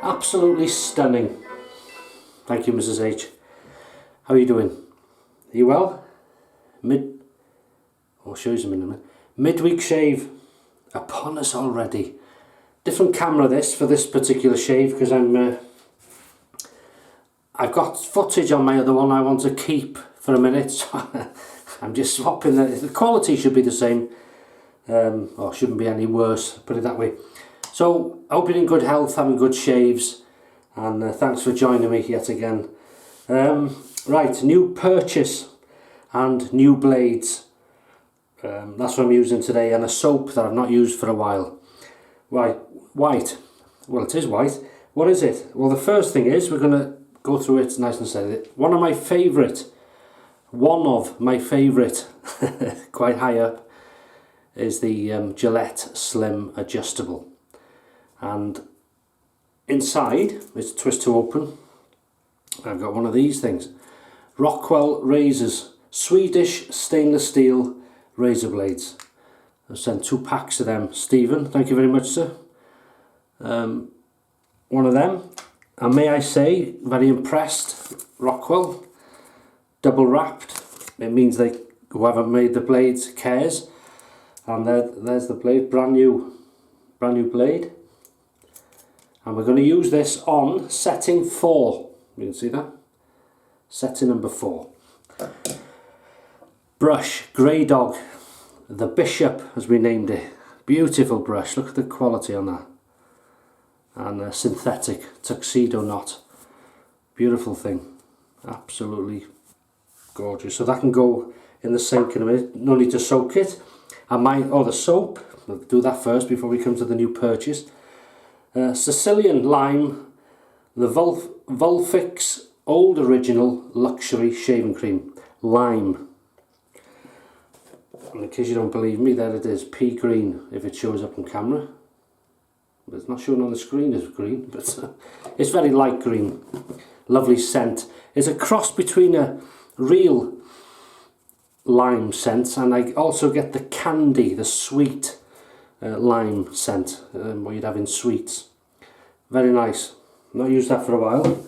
Absolutely stunning. Thank you, Mrs. H. How are you doing? Are you well? I'll show you some in a minute. Midweek shave upon us already. Different camera this for this particular shave because I've got footage on my other one I want to keep for a minute. So I'm just swapping the quality should be the same. Or shouldn't be any worse, put it that way. So I hope you're in good health, having good shaves, and thanks for joining me yet again. Right, new purchase and new blades. That's what I'm using today, and a soap that I've not used for a while. Right, white. Well, it is white. What is it? Well, the first thing is we're going to go through it nice and steady. One of my favourite, quite high up, is the Gillette Slim Adjustable. And inside, it's twist to open. I've got one of these things. Rockwell razors, Swedish stainless steel razor blades. I've sent 2 packs of them. Stephen, thank you very much, sir. One of them. And may I say, very impressed, Rockwell. Double wrapped. It means whoever made the blades cares. And there's the blade, brand new blade. And we're going to use this on setting 4. You can see that? Setting number 4. Brush, Graydog, the Bishop as we named it. Beautiful brush, look at the quality on that. And a synthetic tuxedo knot. Beautiful thing. Absolutely gorgeous. So that can go in the sink in a minute. No need to soak it. And the soap, we'll do that first before we come to the new purchase. Sicilian lime, the Vulfix old original luxury shaving cream, lime. And in case you don't believe me, there it is, pea green if it shows up on camera. But it's not shown on the screen as green, but it's very light green. Lovely scent. It's a cross between a real lime scent, and I also get the candy, the sweet lime scent, what you'd have in sweets. Very nice. Not used that for a while.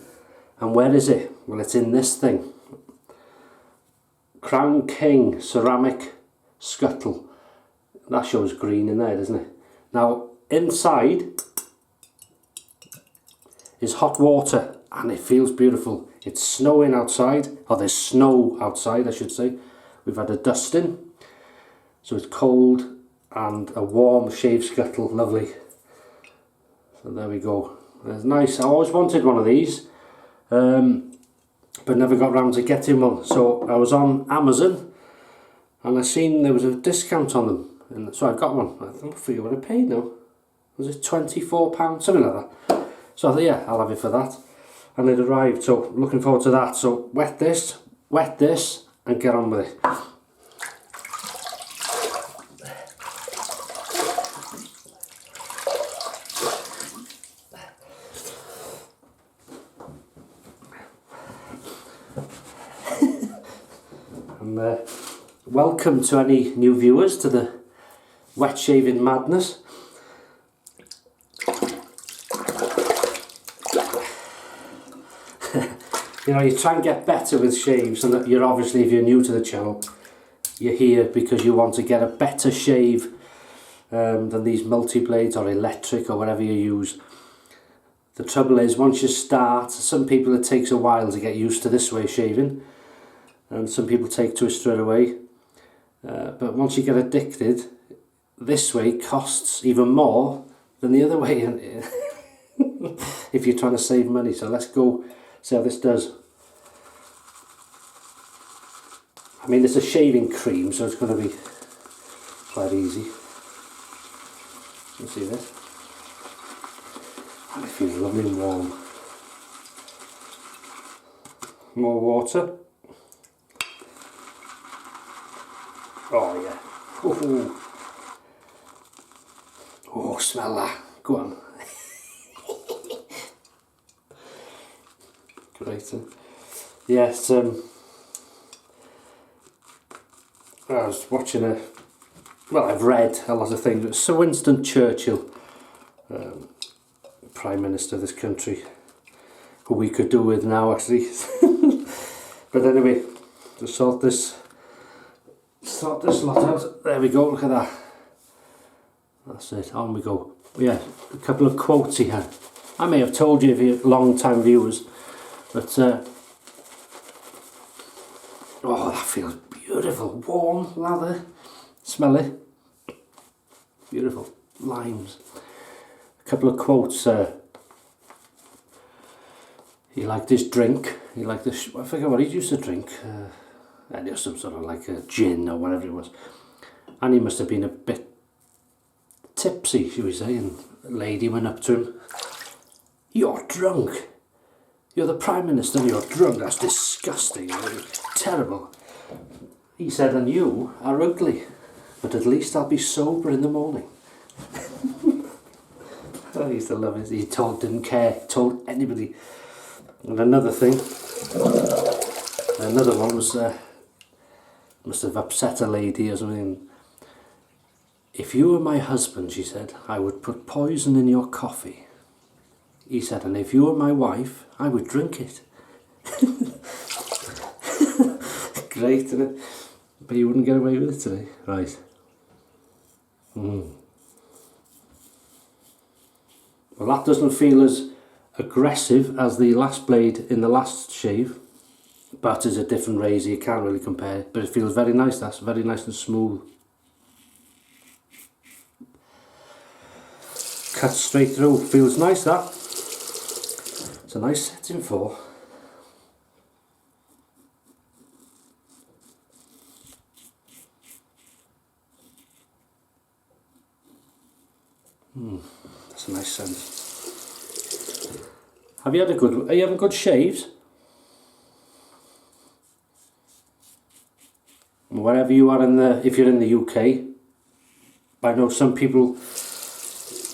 And where is it? Well, it's in this thing. Crown King ceramic scuttle. That shows green in there, doesn't it? Now inside is hot water, and it feels beautiful. It's snowing outside, or there's snow outside I should say. We've had a dusting, so it's cold, and a warm shave scuttle, lovely. So there we go. It's nice. I always wanted one of these, but never got round to getting one. So I was on Amazon, and I seen there was a discount on them, and so I got one. I don't forget what I paid now. Was it £24, something like that? So I thought, yeah, I'll have it for that. And it arrived, so looking forward to that. So wet this, and get on with it. And welcome to any new viewers to the wet shaving madness. You know, you try and get better with shaves, and you're obviously, if you're new to the channel, you're here because you want to get a better shave than these multi-blades or electric or whatever you use. The trouble is, once you start, some people it takes a while to get used to this way of shaving, and some people take to it straight away. But once you get addicted, this way costs even more than the other way if you're trying to save money. So let's go see how this does. I mean, it's a shaving cream, so it's going to be quite easy. You see this? And it feels lovely and warm. More water. Oh yeah. Ooh. Oh, smell that. Go on. Great. Yes, I was watching I've read a lot of things. Sir Winston Churchill Prime Minister of this country, who we could do with now actually. But anyway, to sort this lot out. There we go, look at that. That's it, on we go. Yeah, a couple of quotes here. I may have told you if you're long time viewers, but oh, that feels beautiful. Warm lather, smell it. Beautiful. Limes. A couple of quotes. He liked his drink. He liked this. I forget what he used to drink. And it was some sort of like a gin or whatever it was. And he must have been a bit tipsy, should we say. And a lady went up to him. "You're drunk. You're the Prime Minister and you're drunk. That's disgusting. Terrible." He said, "And you are ugly. But at least I'll be sober in the morning." I used to love it. He didn't care. He told anybody. And another thing, another one was, must have upset a lady or something. "If you were my husband," she said, "I would put poison in your coffee." He said, "And if you were my wife, I would drink it." Great, isn't it? But you wouldn't get away with it today. Right. Well, that doesn't feel as aggressive as the last blade in the last shave, but it's a different razor, you can't really compare it, but it feels very nice. That's very nice and smooth. Cut straight through, feels nice that. It's a nice setting for. That's a nice scent. Are you having good shaves? Wherever you are if you're in the UK, I know some people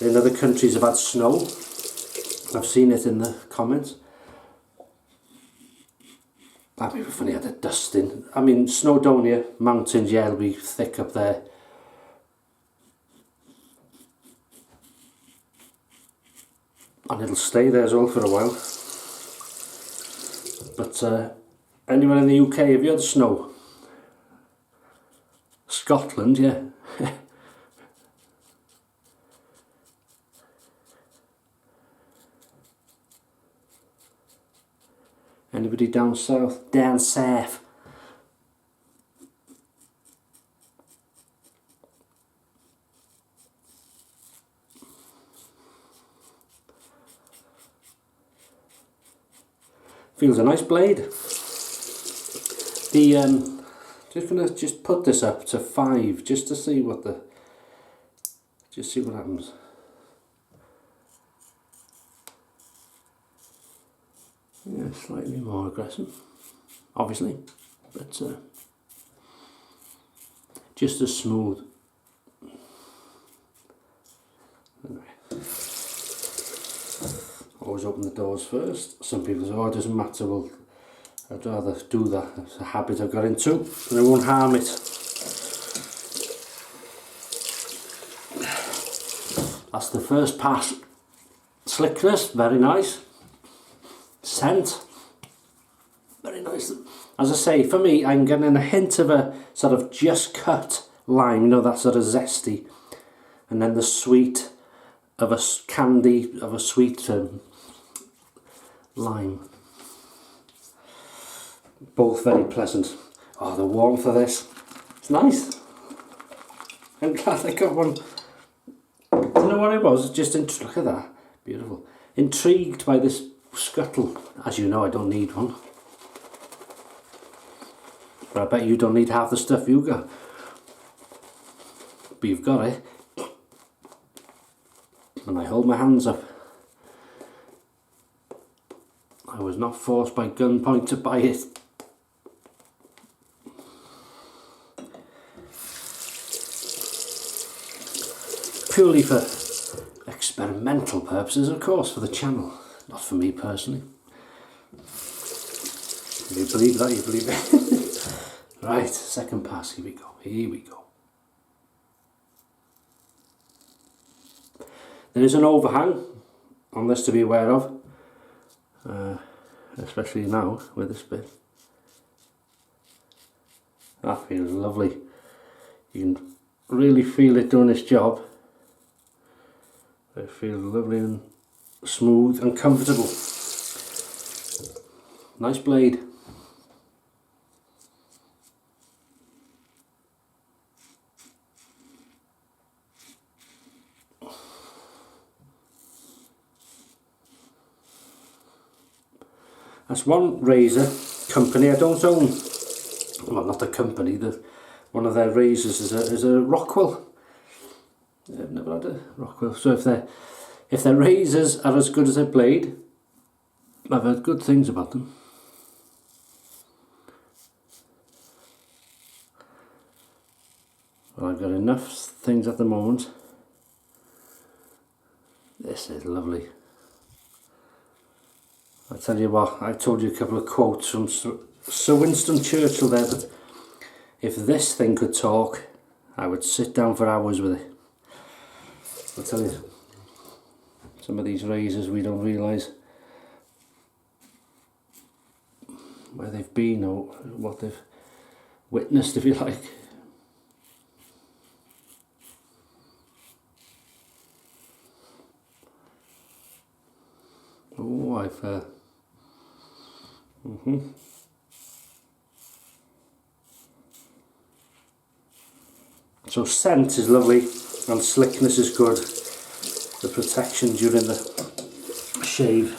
in other countries have had snow. I've seen it in the comments. That'd be funny, had a dusting. I mean, Snowdonia, mountains, yeah, it'll be thick up there. And it'll stay there as well for a while. But anywhere in the UK, have you had snow? Scotland, yeah. Anybody down south? Down south. Feels a nice blade. The just gonna put this up to 5 just to see what happens. Yeah, slightly more aggressive, obviously, but just as smooth. Anyway. Always open the doors first. Some people say, "Oh, it doesn't matter." Well, I'd rather do that. It's a habit I've got into, and it won't harm it. That's the first pass. Slickness, very nice. Scent, very nice. As I say, for me, I'm getting a hint of a sort of just cut lime, you know, that sort of zesty, and then the sweet of a candy of a sweet lime. Both very pleasant. Oh, the warmth of this, it's nice. I'm glad I got one. Do you know what it was? Just look at that, beautiful. Intrigued by this scuttle. As you know, I don't need one, but I bet you don't need half the stuff you got. But you've got it, and I hold my hands up. I was not forced by gunpoint to buy it. Purely for experimental purposes, of course, for the channel, not for me personally. If you believe that, you believe it. Right, second pass, here we go, here we go. There is an overhang, on this to be aware of, especially now with this bit. That feels lovely. You can really feel it doing its job. It feels lovely and smooth and comfortable. Nice blade. That's one razor company I don't own. Well, not the company, one of their razors is a Rockwell. I've never had a Rockwell. So if their razors are as good as their blade, I've heard good things about them. Well, I've got enough things at the moment. This is lovely. I tell you what, I told you a couple of quotes from Sir Winston Churchill there, but if this thing could talk, I would sit down for hours with it. I tell you, some of these razors we don't realise where they've been or what they've witnessed, if you like. Oh, I've So scent is lovely and slickness is good. The protection during the shave,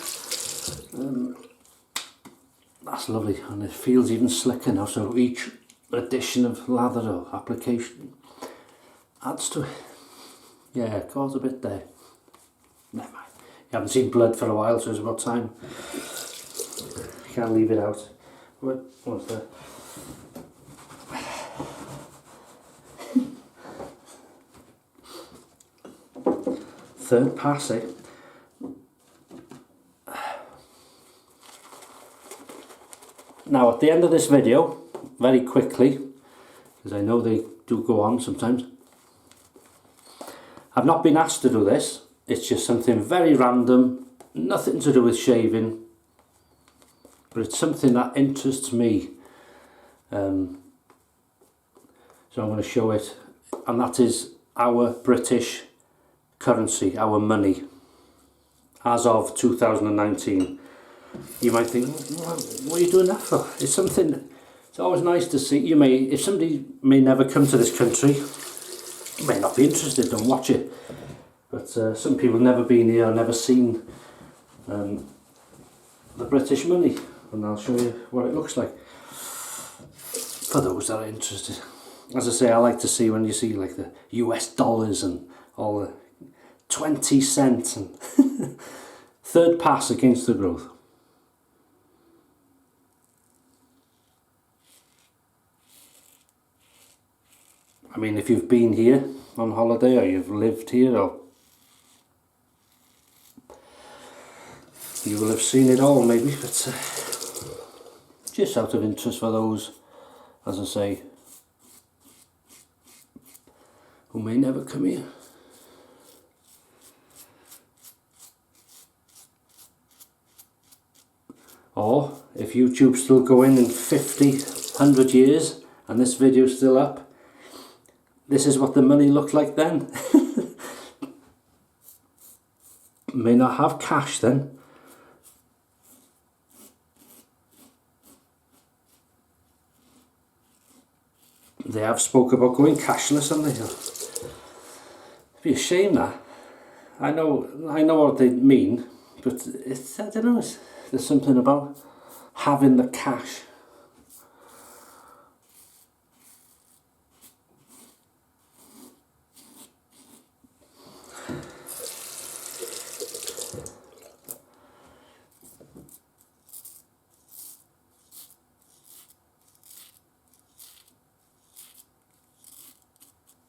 that's lovely, and it feels even slicker now. So each addition of lather or application adds to it. Yeah, it goes a bit there. Never mind. You haven't seen blood for a while, so it's about time. Can't leave it out. What's that? Third pass, eh? Now at the end of this video, very quickly, because I know they do go on sometimes, I've not been asked to do this. It's just something very random, nothing to do with shaving, but it's something that interests me. So I'm going to show it, and that is our British currency, our money, as of 2019. You might think, what are you doing that for? It's something, it's always nice to see. You may, if somebody may never come to this country, may not be interested, don't watch it. But some people have never been here, never seen the British money, and I'll show you what it looks like for those that are interested. As I say, I like to see when you see like the US dollars and all the 20 cents and third pass against the growth. I mean, if you've been here on holiday or you've lived here, or you will have seen it all maybe, but just out of interest for those, as I say, who may never come here. Or if YouTube's still going in 50, 100 years and this video's still up, this is what the money looked like then. May not have cash then. They have spoke about going cashless, haven't they? It'd be a shame that. I know what they mean, but it's, I don't know, there's something about having the cash.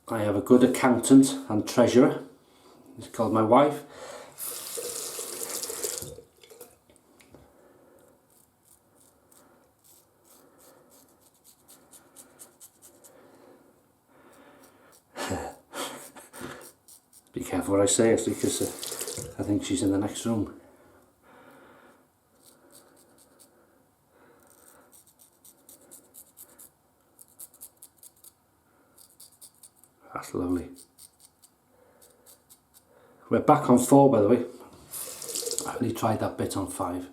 I have a good accountant and treasurer. He's called my wife. Be careful what I say, actually, because I think she's in the next room. That's lovely. We're back on 4, by the way. I only tried that bit on 5.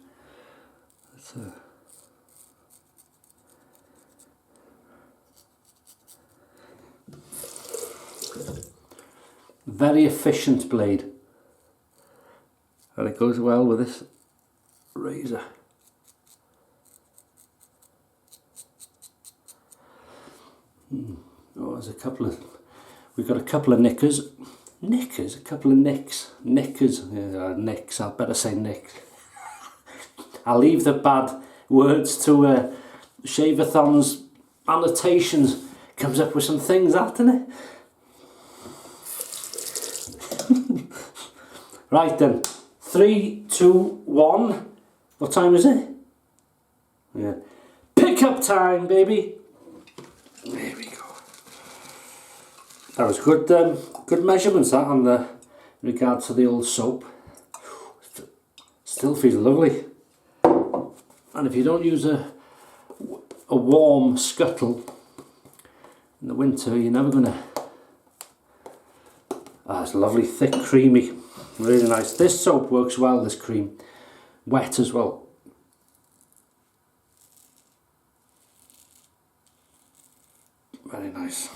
Very efficient blade, and it goes well with this razor. Oh, there's a couple of, we've got a couple of knickers, a couple of nicks, yeah, nicks, I'd better say nicks. I'll leave the bad words to Shave-a-thon's annotations, comes up with some things, hasn't it? Right then, 3, 2, 1. What time is it? Yeah. Pickup time, baby. There we go. That was good. Good measurements that on the in regard to the old soap. Still feels lovely. And if you don't use a warm scuttle in the winter, you're never gonna. Ah, it's lovely, thick, creamy. Really nice. This soap works well, this cream. Wet as well. Very nice.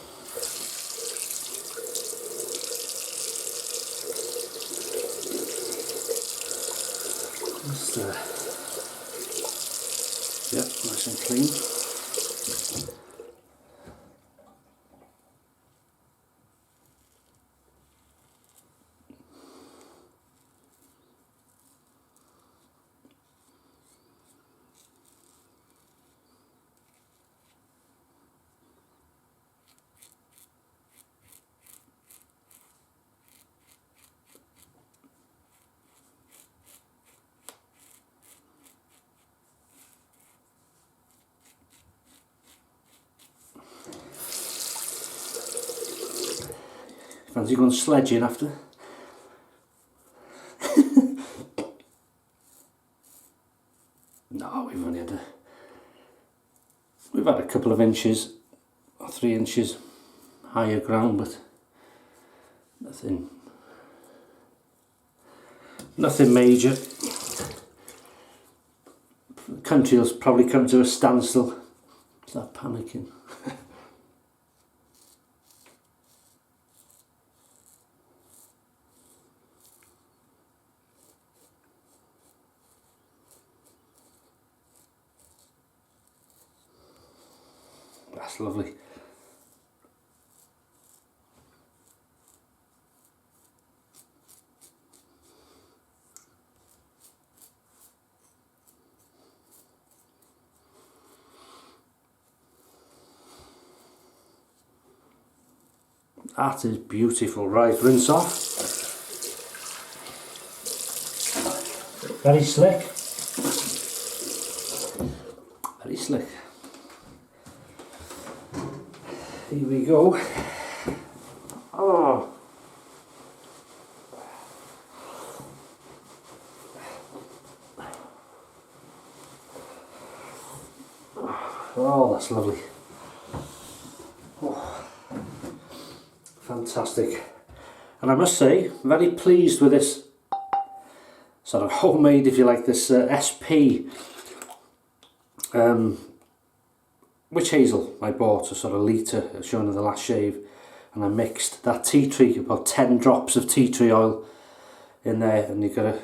Just, yep, nice and clean. Fancy going sledging after? No, we've had a couple of inches or 3 inches higher ground, but nothing major. The country will probably come to a standstill. Start panicking. That's lovely. That is beautiful. Right, rinse off. Very slick. Very slick. Here we go. Oh. Oh, that's lovely. Oh. Fantastic. And I must say, very pleased with this sort of homemade, if you like, this SP Witch Hazel I bought, a sort of litre shown in the last shave, and I mixed that tea tree, about 10 drops of tea tree oil in there, and you gotta,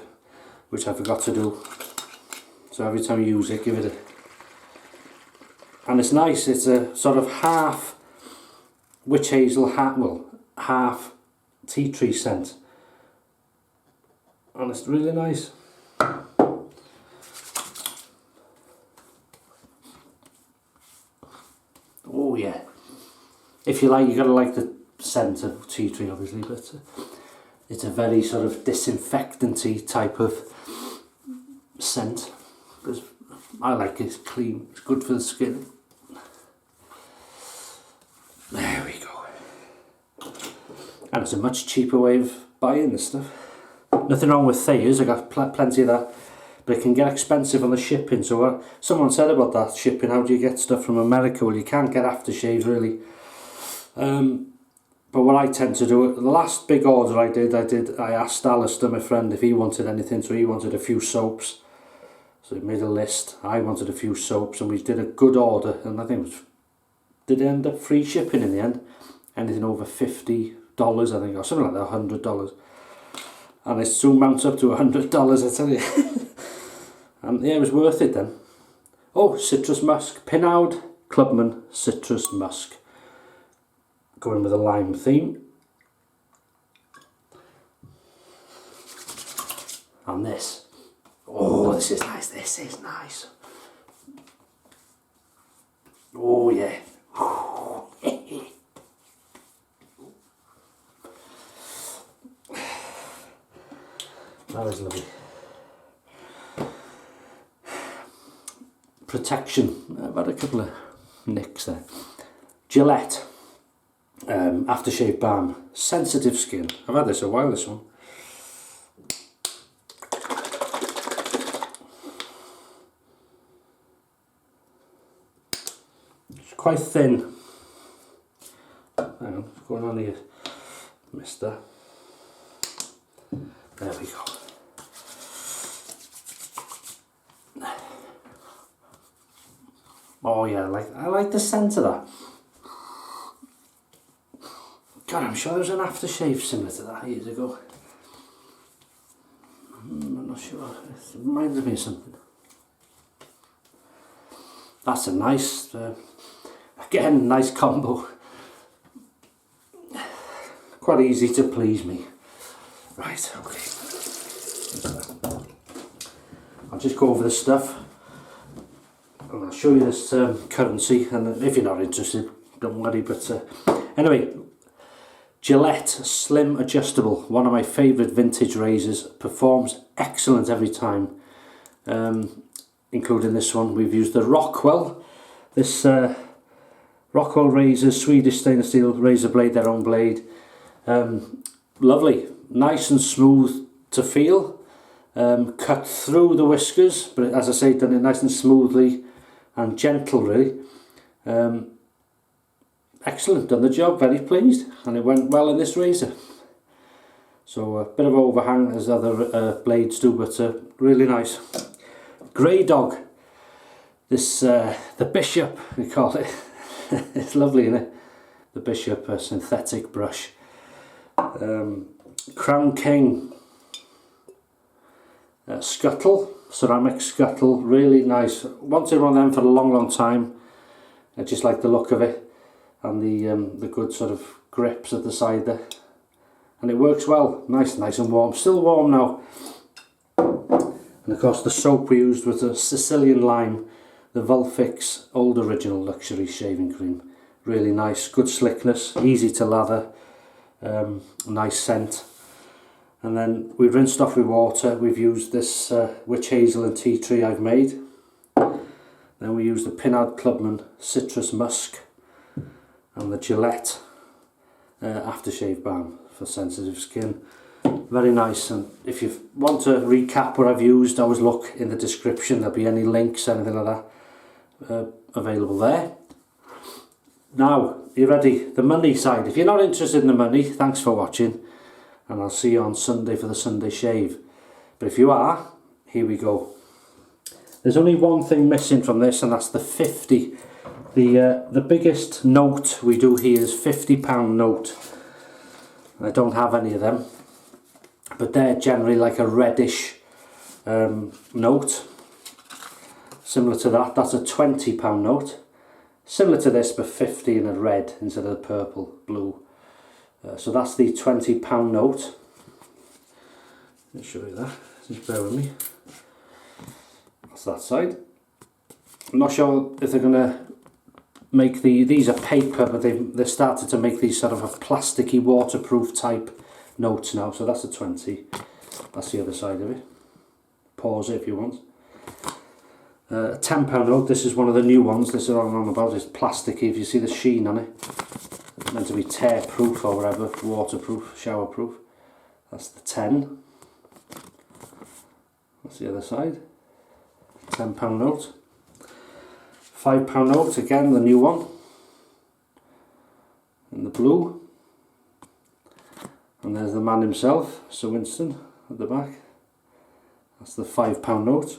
which I forgot to do, so every time you use it, give it a, and it's nice, it's a sort of half Witch Hazel, half tea tree scent, and it's really nice. Oh yeah, if you like, you gotta like the scent of tea tree obviously, but it's a very sort of disinfectant-y type of scent. I like it, it's clean, it's good for the skin. There we go. And it's a much cheaper way of buying this stuff. Nothing wrong with Thayers, I got plenty of that, but it can get expensive on the shipping. So someone said about that shipping, how do you get stuff from America? Well, you can't get aftershaves really. But what I tend to do, the last big order I asked Alistair, my friend, if he wanted anything. So he wanted a few soaps, so he made a list. I wanted a few soaps, and we did a good order, and I think it was, did it end up free shipping in the end? Anything over $50, I think, or something like that, $100. And it soon mounts up to $100, I tell you. And yeah, it was worth it then. Oh, citrus musk, Pinaud, Clubman, citrus musk. Going with a lime theme. And this. Oh, this is nice, this is nice. Oh yeah. That is lovely. Protection. I've had a couple of nicks there. Gillette Aftershave Balm. Sensitive skin. I've had this a while, this one. It's quite thin. Hang on, what's going on here, mister? There we go. Oh yeah, I like the scent of that. God, I'm sure there was an aftershave similar to that years ago. I'm not sure. It reminds me of something. That's a nice, again, nice combo. Quite easy to please me. Right, okay. I'll just go over the stuff. And I'll show you this currency, and if you're not interested, don't worry. But anyway, Gillette Slim Adjustable, one of my favourite vintage razors, performs excellent every time, including this one. We've used the Rockwell, this Rockwell razors, Swedish stainless steel razor blade, their own blade. Lovely, nice and smooth to feel, cut through the whiskers, but as I say, done it nice and smoothly and gentle really. Excellent, done the job, very pleased, and it went well in this razor. So a bit of overhang as other blades do, but really nice. Graydog, this the Bishop we call it. It's lovely, isn't it? The Bishop synthetic brush. Crown King Scuttle, ceramic scuttle, really nice. Wanted one of them for a long time. I just like the look of it, and the good sort of grips at the side there, and it works well. Nice and warm, still warm now. And of course the soap we used was a Sicilian lime, the Vulfix old original luxury shaving cream. Really nice, good slickness, easy to lather, nice scent. And then we rinsed off with water. We've used this Witch Hazel and Tea Tree I've made. Then we used the Pinaud Clubman Citrus Musk and the Gillette Aftershave Balm for sensitive skin. Very nice. And if you want to recap what I've used, always look in the description. There'll be any links, anything like that available there. Now, you ready? The money side. If you're not interested in the money, thanks for watching, and I'll see you on Sunday for the Sunday shave. But if you are, here we go. There's only one thing missing from this, and that's the 50. The biggest note we do here is £50 note. I don't have any of them, but they're generally like a reddish note. Similar to that, that's a £20 note. Similar to this, but 50 in a red instead of the purple, blue. So that's the £20 note. Let me show you that. Just bear with me. That's that side. I'm not sure if they're going to make these are paper, but they've started to make these sort of a plasticky waterproof type notes now. So that's a 20. That's the other side of it. Pause it if you want. A £10 note. This is one of the new ones. This is what I'm on about. It's plasticky. If you see the sheen on it, meant to be tear proof or whatever, waterproof, shower proof. That's the 10. That's the other side. £10 note. £5 note, again the new one. In the blue. And there's the man himself, Sir Winston, at the back. That's the £5 note.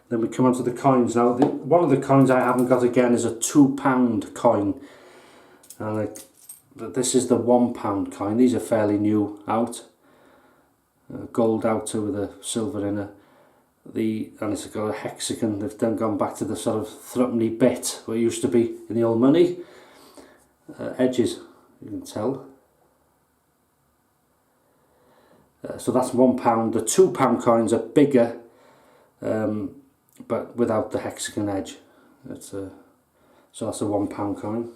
Then we come on to the coins now. One of the coins I haven't got again is a £2 coin. And this is the £1 coin. These are fairly new out. Gold outer with a silver inner. And it's got a hexagon. They've then gone back to the sort of threepenny bit where it used to be in the old money. Edges, you can tell. So that's £1. The £2 coins are bigger, but without the hexagon edge. So that's a £1 coin.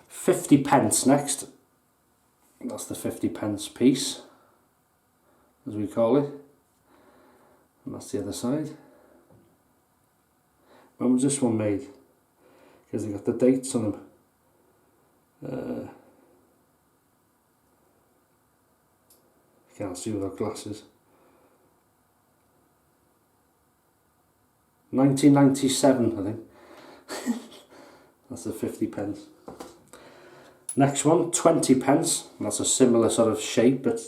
50 pence next. That's the 50 pence piece, as we call it. And that's the other side. When was this one made? Because they got the dates on them. Can't see without glasses. 1997, I think. That's the 50 pence. Next one, 20 pence. That's a similar sort of shape, but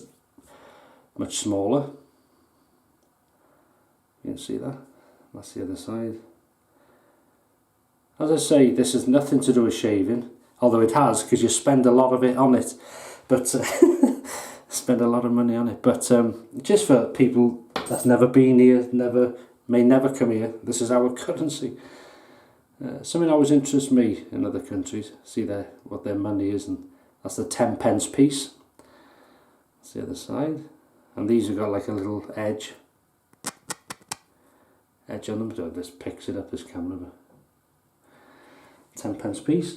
much smaller. You can see that. That's the other side. As I say, this has nothing to do with shaving, although it has, because you spend a lot of it on it. But spend a lot of money on it. But just for people that's never been here, may never come here, this is our currency. Something always interests me in other countries. See what their money is, and that's the 10 pence piece. That's the other side. And these have got like a little edge on them. So this picks it up, this camera. 10 pence piece.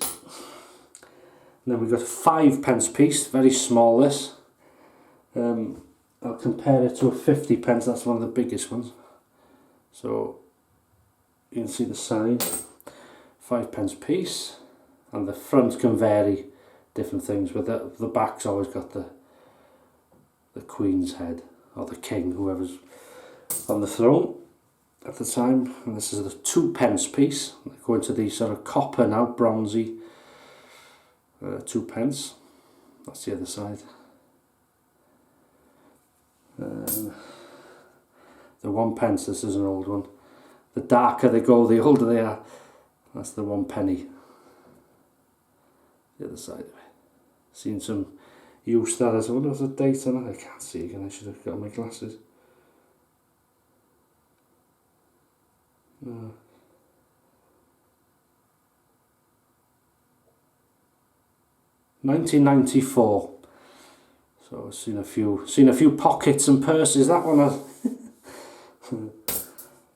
And then we've got a 5 pence piece, very small this. I'll compare it to a 50 pence, that's one of the biggest ones. So you can see the size. 5 pence piece, and the front can vary different things, but the back's always got the Queen's head, or the King, whoever's on the throne at the time. And this is the 2 pence piece. They go into these sort of copper now, bronzy 2 pence. That's the other side. The 1 pence, this is an old one. The darker they go, the older they are. That's the 1 penny. The other side of it. Seen some use that as well. There's a date on it. I can't see again. I should have got my glasses. No. £1994. So I've seen a few pockets and purses. That one has.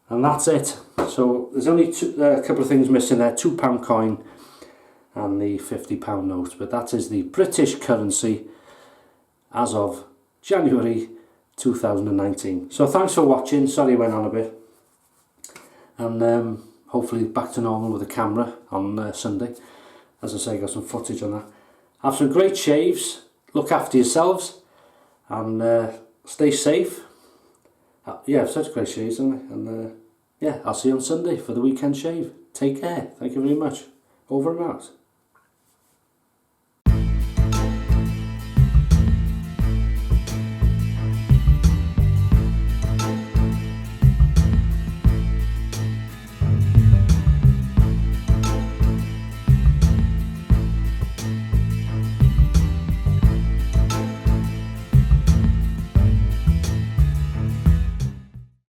And that's it. So there's only a couple of things missing there. £2 coin and the £50 note. But that is the British currency as of January 2019. So thanks for watching. Sorry I went on a bit. And hopefully back to normal with the camera on Sunday. As I say, got some footage on that. Have some great shaves. Look after yourselves. And stay safe. Yeah, I've such great shaves, haven't I? And yeah, I'll see you on Sunday for the weekend shave. Take care. Thank you very much. Over and out.